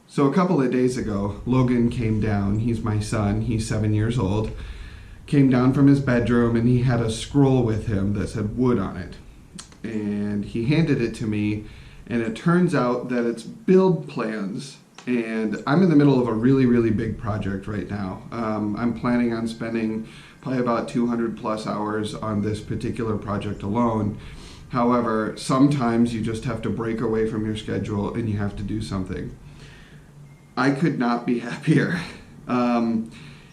So a couple of days ago, Logan came down. He's my son. He's 7 years old. Came down from his bedroom and he had a scroll with him that said wood on it. And he handed it to me, and it turns out that it's build plans. And I'm in the middle of a really, really big project right now. I'm planning on spending probably about 200 plus hours on this particular project alone. However, sometimes you just have to break away from your schedule and you have to do something. I could not be happier.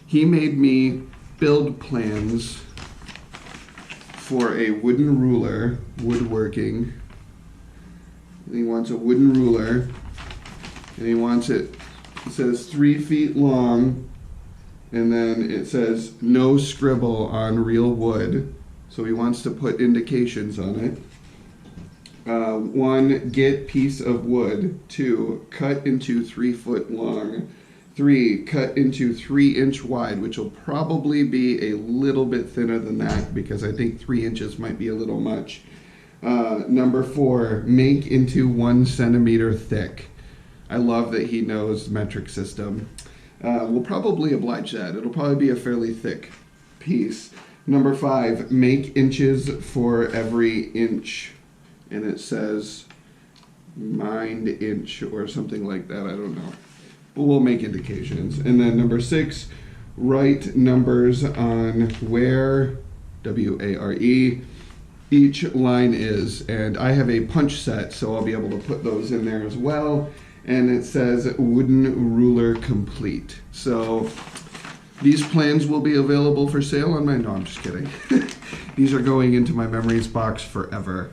He made me build plans for a wooden ruler, woodworking. And he wants a wooden ruler, and he wants it says 3 feet long, and then it says no scribble on real wood. So he wants to put indications on it. 1, get piece of wood. 2, cut into 3 foot long. 3, cut into 3-inch wide, which will probably be a little bit thinner than that because I think 3 inches might be a little much. Number 4, make into 1 centimeter thick. I love that he knows the metric system. We'll probably oblige that. It'll probably be a fairly thick piece. Number 5, make inches for every inch. And it says mind inch or something like that. I don't know. But we'll make indications. And then number 6, write numbers on where, W-A-R-E, each line is. And I have a punch set, so I'll be able to put those in there as well. And it says wooden ruler complete. So these plans will be available for sale on my, no, I'm just kidding. These are going into my memories box forever.